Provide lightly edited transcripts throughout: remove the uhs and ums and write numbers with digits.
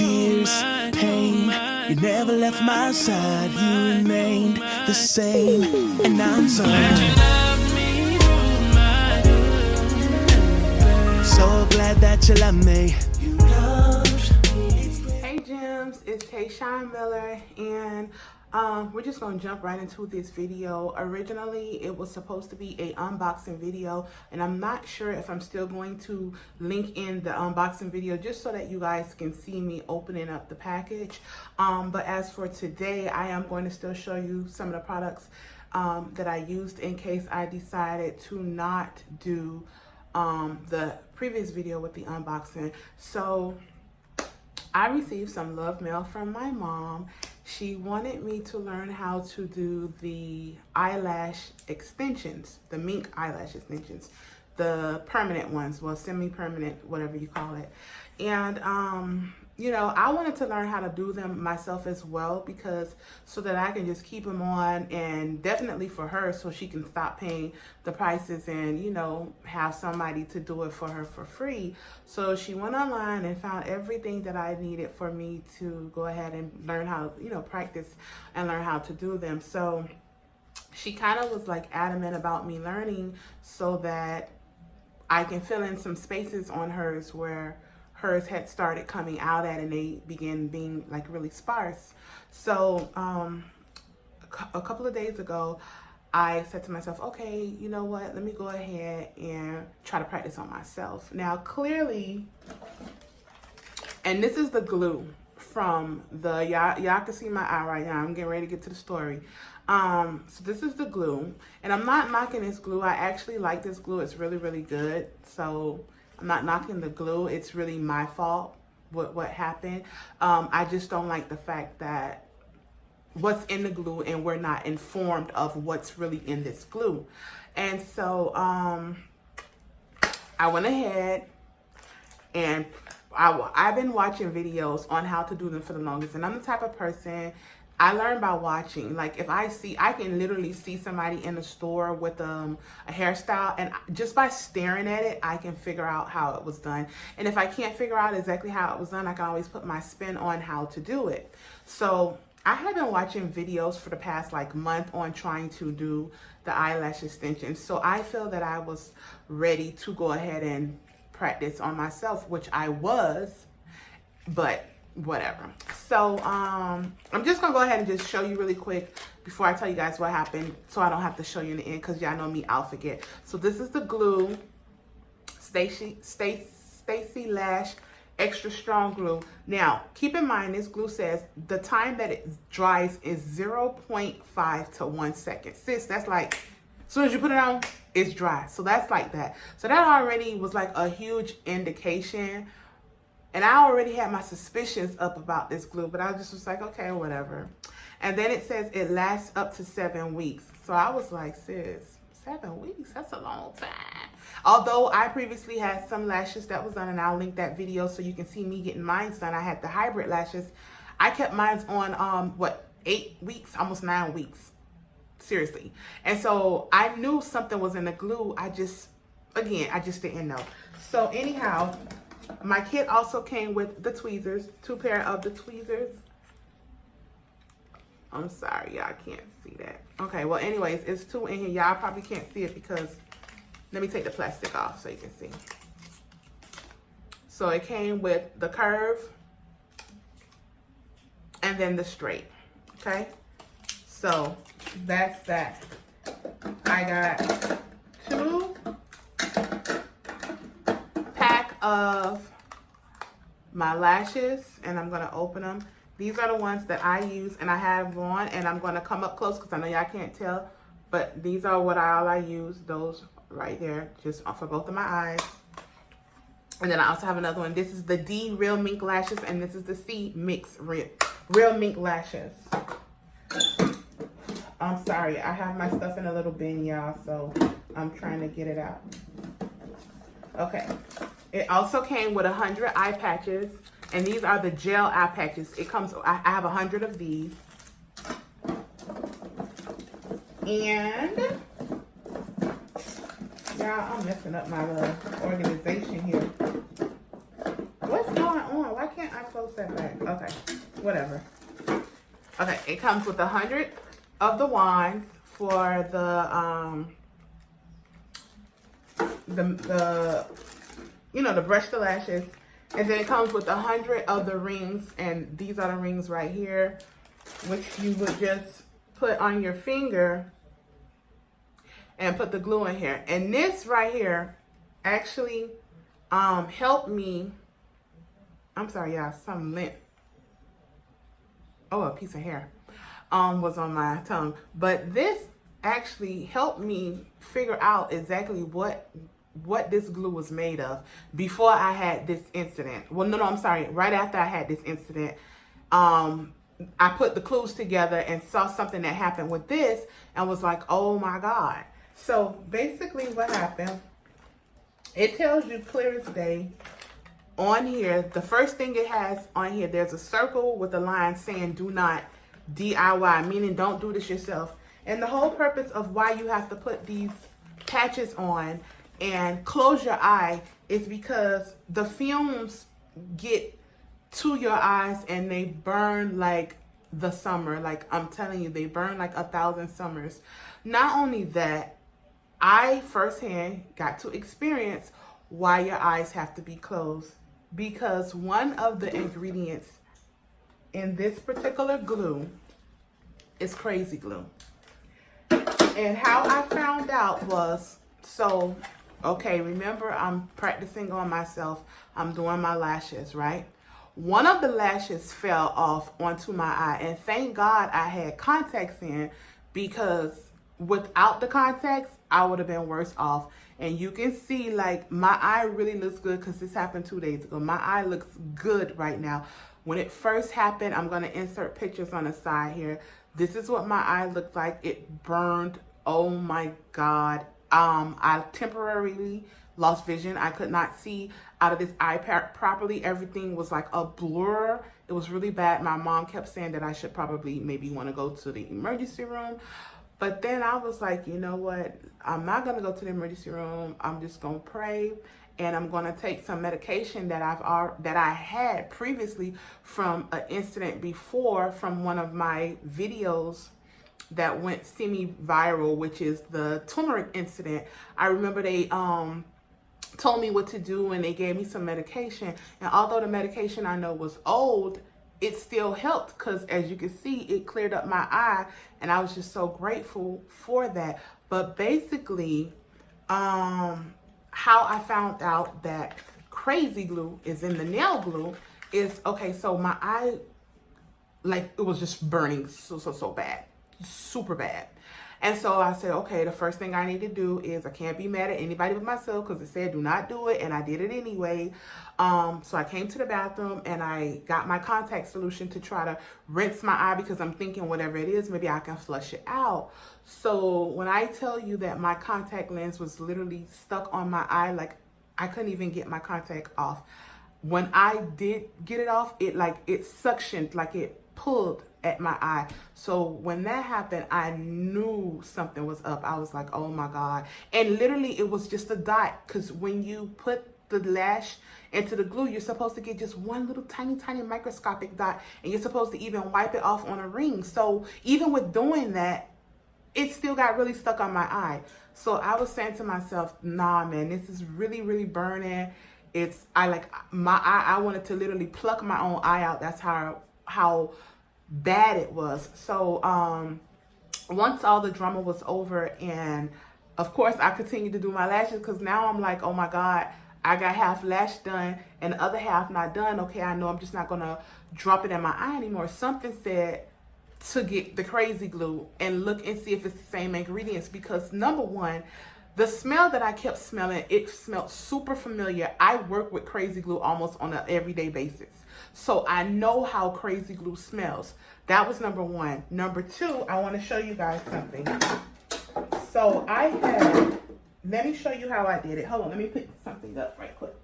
tears, pain. You never left my side, you remained the same. And I'm so glad that you love me. Hey Gems, it's Tayshawn Miller, and we're just gonna jump right into this video. Originally, it was supposed to be a unboxing video, and I'm not sure if I'm still going to link in the unboxing video just so that you guys can see me opening up the package. But as for today, I am going to still show you some of the products that I used in case I decided to not do the previous video with the unboxing. So I received some love mail from my mom. She wanted me to learn how to do the eyelash extensions, the mink eyelash extensions, the permanent ones, well, semi-permanent, whatever you call it. And you know, I wanted to learn how to do them myself as well, because so that I can just keep them on, and definitely for her so she can stop paying the prices and, you know, have somebody to do it for her for free. So she went online and found everything that I needed for me to go ahead and learn how, you know, practice and learn how to do them. So she kind of was like adamant about me learning so that I can fill in some spaces on hers where hers had started coming out at and they began being like really sparse. So a couple of days ago, I said to myself, okay, you know what, let me go ahead and try to practice on myself. Now clearly, and this is the glue from the, y'all can see my eye right now, I'm getting ready to get to the story. So this is the glue, and I'm not knocking this glue. I actually like this glue, it's really, really good. So I'm not knocking the glue. It's really my fault what happened. I just don't like the fact that what's in the glue and we're not informed of what's really in this glue. And so I went ahead and I've been watching videos on how to do them for the longest, and I'm the type of person, I learn by watching. Like if I can literally see somebody in the store with a hairstyle, and just by staring at it, I can figure out how it was done. And if I can't figure out exactly how it was done, I can always put my spin on how to do it. So I have been watching videos for the past like month on trying to do the eyelash extensions. So I feel that I was ready to go ahead and practice on myself, which I was, but whatever. So I'm just gonna go ahead and just show you really quick before I tell you guys what happened, so I don't have to show you in the end, because y'all know me, I'll forget. So this is the glue, Stacy Lash extra strong glue. Now keep in mind, this glue says the time that it dries is 0.5 to 1 second. Sis, that's like as soon as you put it on, it's dry. So that's like that. So that already was like a huge indication. And I already had my suspicions up about this glue, but I just was like, okay, whatever. And then it says it lasts up to 7 weeks. So I was like, sis, 7 weeks? That's a long time. Although I previously had some lashes that was done, and I'll link that video so you can see me getting mine done. I had the hybrid lashes. I kept mine on, 8 weeks, almost 9 weeks. Seriously. And so I knew something was in the glue. I just didn't know. So anyhow, my kit also came with the tweezers, 2 pair of the tweezers. I'm sorry, y'all can't see that. Okay, well anyways, it's 2 in here. Y'all probably can't see it because, let me take the plastic off so you can see. So it came with the curve and then the straight, okay? So that's that. I got 2 pack of my lashes, and I'm gonna open them. These are the ones that I use and I have on, and I'm gonna come up close because I know y'all can't tell, but these are what all I use, those right there, just for both of my eyes. And then I also have another one. This is the D Real Mink Lashes, and this is the C Mix Real Mink Lashes. I'm sorry, I have my stuff in a little bin, y'all, so I'm trying to get it out. Okay. It also came with 100 eye patches, and these are the gel eye patches. It comes, I have 100 of these. And y'all, I'm messing up my little organization here. What's going on? Why can't I close close that back. Okay, whatever. Okay, it comes with 100 of the wands for the you know, to brush the lashes. And then it comes with 100 of the rings, and these are the rings right here, which you would just put on your finger and put the glue in here. And this right here actually helped me. I'm sorry, y'all, some lint. Oh, a piece of hair was on my tongue. But this actually helped me figure out exactly what this glue was made of before I had this incident. Well, no, I'm sorry. Right after I had this incident, I put the clues together and saw something that happened with this and was like, oh my God. So basically what happened, it tells you clear as day on here. The first thing it has on here, there's a circle with a line saying do not DIY, meaning don't do this yourself. And the whole purpose of why you have to put these patches on and close your eye is because the fumes get to your eyes and they burn like the summer. Like I'm telling you, they burn like 1,000 summers. Not only that, I firsthand got to experience why your eyes have to be closed, because one of the ingredients in this particular glue is crazy glue. And how I found out was, so okay, remember I'm practicing on myself. I'm doing my lashes, right? One of the lashes fell off onto my eye, and thank God I had contacts in, because without the contacts, I would have been worse off. And you can see, like, my eye really looks good because this happened 2 days ago. My eye looks good right now. When it first happened, I'm going to insert pictures on the side here. This is what my eye looked like. It burned. Oh my God. I temporarily lost vision. I could not see out of this eye properly. Everything was like a blur. It was really bad. My mom kept saying that I should probably maybe want to go to the emergency room. But then I was like, you know what? I'm not going to go to the emergency room. I'm just going to pray. And I'm going to take some medication that I had previously from an incident before, from one of my videos that went semi-viral, which is the turmeric incident. I remember they told me what to do, and they gave me some medication. And although the medication I know was old, it still helped, because as you can see, it cleared up my eye, and I was just so grateful for that. But basically, how I found out that crazy glue is in the nail glue is, okay, so my eye, like, it was just burning so bad. Super bad. And so I said, okay, the first thing I need to do is, I can't be mad at anybody but myself, because it said do not do it, and I did it anyway. So I came to the bathroom and I got my contact solution to try to rinse my eye, because I'm thinking whatever it is, maybe I can flush it out. So when I tell you that my contact lens was literally stuck on my eye, like I couldn't even get my contact off. When I did get it off, it suctioned, like it pulled at my eye. So when that happened, I knew something was up. I was like, oh my God. And literally it was just a dot, because when you put the lash into the glue, you're supposed to get just one little tiny microscopic dot, and you're supposed to even wipe it off on a ring. So even with doing that, it still got really stuck on my eye. So I was saying to myself, nah, man, this is really burning. I wanted to literally pluck my own eye out. That's how bad it was. So once all the drama was over, and of course I continued to do my lashes, because now I'm like, oh my God, I got half lash done and the other half not done. Okay, I know I'm just not gonna drop it in my eye anymore. Something said to get the crazy glue and look and see if it's the same ingredients, because number one, the smell that I kept smelling, it smelled super familiar. I work with crazy glue almost on an everyday basis, so I know how crazy glue smells. That was number one. Number two, I want to show you guys something. So let me show you how I did it. Hold on, let me pick something up right quick.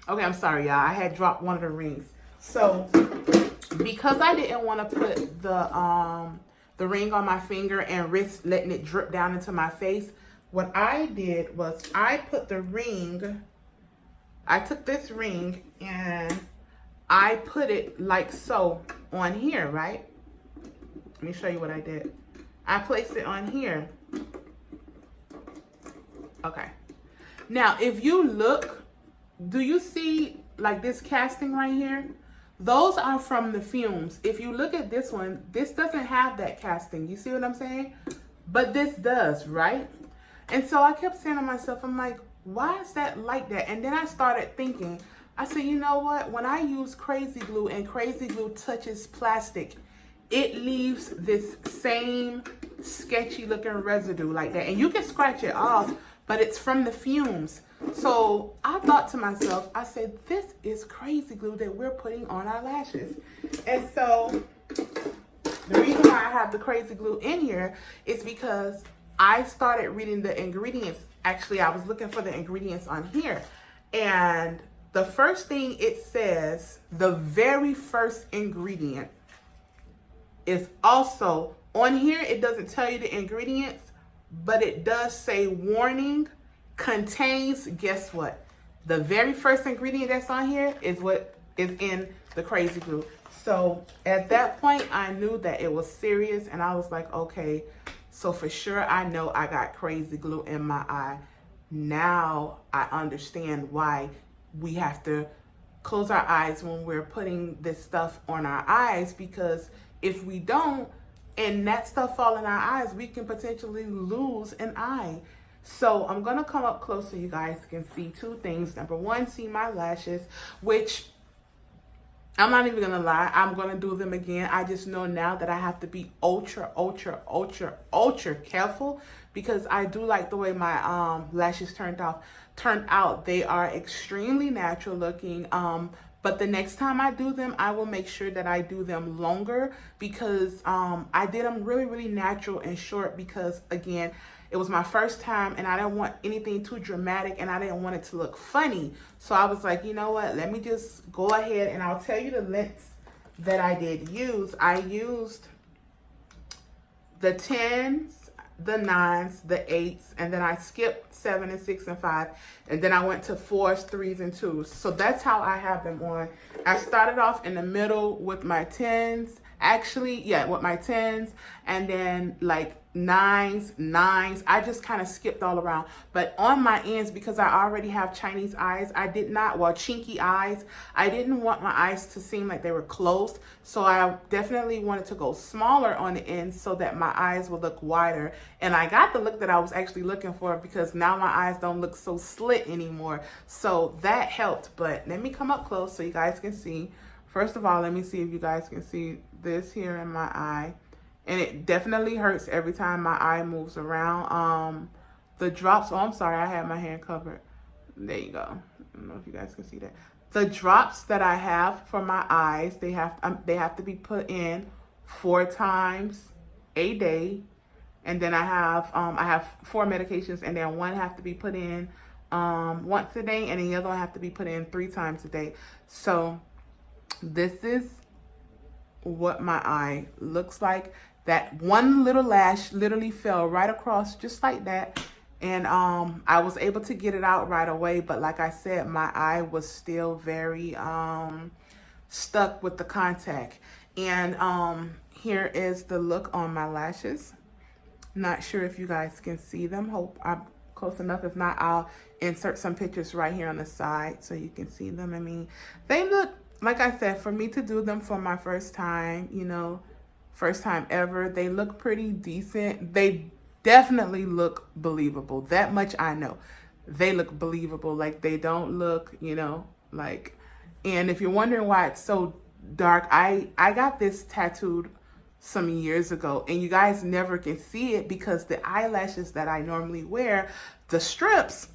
Okay, I'm sorry, y'all. I had dropped one of the rings. So because I didn't want to put the ring on my finger and risk letting it drip down into my face, what I did was I took this ring and I put it like so on here, right? Let me show you what I did. I placed it on here. Okay. Now, if you look, do you see like this casting right here? Those are from the fumes. If you look at this one, this doesn't have that casting. You see what I'm saying? But this does, right? And so I kept saying to myself, I'm like, why is that like that? And then I started thinking, I said, you know what? When I use crazy glue and crazy glue touches plastic, it leaves this same sketchy looking residue like that. And you can scratch it off, but it's from the fumes. So I thought to myself, I said, this is crazy glue that we're putting on our lashes. And so the reason why I have the crazy glue in here is because I started reading the ingredients. Actually, I was looking for the ingredients on here. And the first thing it says, the very first ingredient is also on here. It doesn't tell you the ingredients, but it does say warning, contains, guess what? The very first ingredient that's on here is what is in the crazy glue. So at that point, I knew that it was serious, and I was like, okay, so for sure, I know I got crazy glue in my eye. Now I understand why we have to close our eyes when we're putting this stuff on our eyes, because if we don't, and that stuff fall in our eyes, we can potentially lose an eye. So I'm gonna come up close so you guys can see two things. Number one, see my lashes, which I'm not even gonna lie, I'm gonna do them again. I just know now that I have to be ultra careful, because I do like the way my lashes turned out. They are extremely natural looking. But the next time I do them, I will make sure that I do them longer, because I did them really natural and short, because again, it was my first time and I didn't want anything too dramatic and I didn't want it to look funny. So I was like, you know what, let me just go ahead and I'll tell you the lengths that I did use. I used the 10s, the 9s, the 8s, and then I skipped 7 and 6 and 5, and then I went to 4s, 3s, and 2s. So that's how I have them on. I started off in the middle with my 10s, with my 10s, and then like 9s. I just kind of skipped all around. But on my ends, because I already have Chinese eyes, chinky eyes, I didn't want my eyes to seem like they were closed. So I definitely wanted to go smaller on the ends so that my eyes would look wider. And I got the look that I was actually looking for, because now my eyes don't look so slit anymore. So that helped. But let me come up close so you guys can see. First of all, let me see if you guys can see this here in my eye. And it definitely hurts every time my eye moves around. The drops, oh, I'm sorry, I had my hand covered. There you go. I don't know if you guys can see that. The drops that I have for my eyes, they have to be put in 4 times a day. And then I have 4 medications, and then 1 have to be put in once a day, and the other one have to be put in 3 times a day. So this is what my eye looks like. That one little lash literally fell right across just like that. And I was able to get it out right away. But like I said, my eye was still very stuck with the contact. And here is the look on my lashes. Not sure if you guys can see them. Hope I'm close enough. If not, I'll insert some pictures right here on the side so you can see them. I mean, they look, like I said, for me to do them for my first time, first time ever, they look pretty decent. They definitely look believable. That much I know. They look believable. Like, they don't look, like, and if you're wondering why it's so dark, I got this tattooed some years ago, and you guys never can see it because the eyelashes that I normally wear, the strips,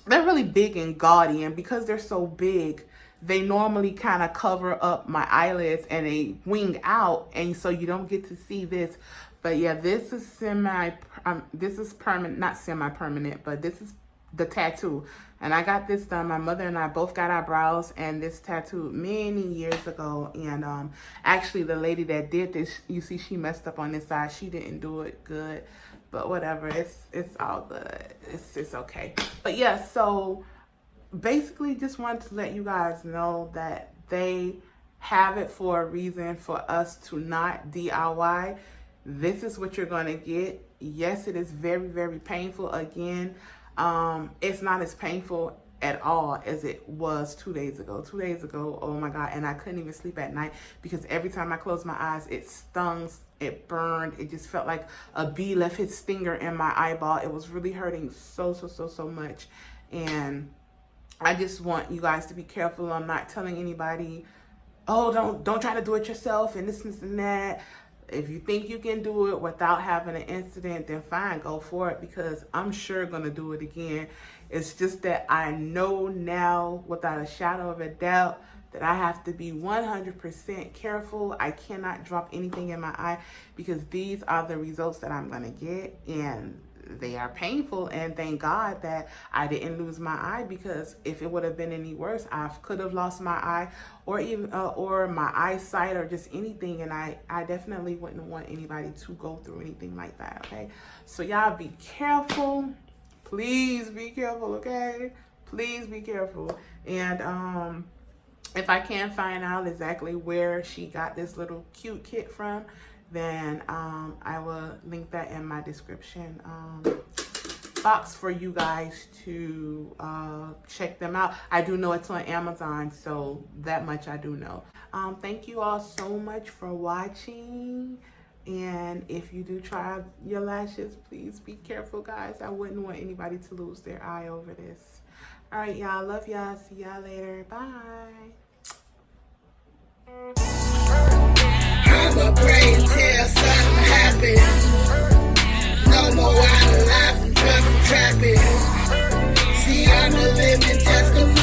they're really big and gaudy, and because they're so big, they normally kind of cover up my eyelids and they wing out, and so you don't get to see this. But yeah, this is this is permanent, not semi-permanent, but this is the tattoo. And I got this done. My mother and I both got our brows and this tattoo many years ago. And actually the lady that did this, you see she messed up on this side. She didn't do it good, but whatever. It's all good. It's okay. But yeah, so basically just wanted to let you guys know that they have it for a reason for us to not DIY. This is what you're going to get. Yes, it is very, very painful. Again, it's not as painful at all as it was 2 days ago. 2 days ago, oh my God, and I couldn't even sleep at night because every time I closed my eyes, it stung, it burned, it just felt like a bee left its stinger in my eyeball. It was really hurting so much. And I just want you guys to be careful. I'm not telling anybody, oh, don't try to do it yourself and this and that. If you think you can do it without having an incident, then fine, go for it, because I'm sure gonna do it again. It's just that I know now without a shadow of a doubt that I have to be 100% careful. I cannot drop anything in my eye because these are the results that I'm gonna get, and they are painful. And thank God that I didn't lose my eye, because if it would have been any worse, I could have lost my eye, or even or my eyesight, or just anything. And I definitely wouldn't want anybody to go through anything like that. Okay, so y'all be careful. Please be careful. Okay, please be careful. And if I can find out exactly where she got this little cute kit from, then I will link that in my description box for you guys to check them out. I do know it's on Amazon, so that much I do know. Thank you all so much for watching. And if you do try your lashes, please be careful, guys. I wouldn't want anybody to lose their eye over this. All right, y'all. Love y'all. See y'all later. Bye. I'ma pray until something happens. No more out of life and trust and trapping. See, I'm a living testimony.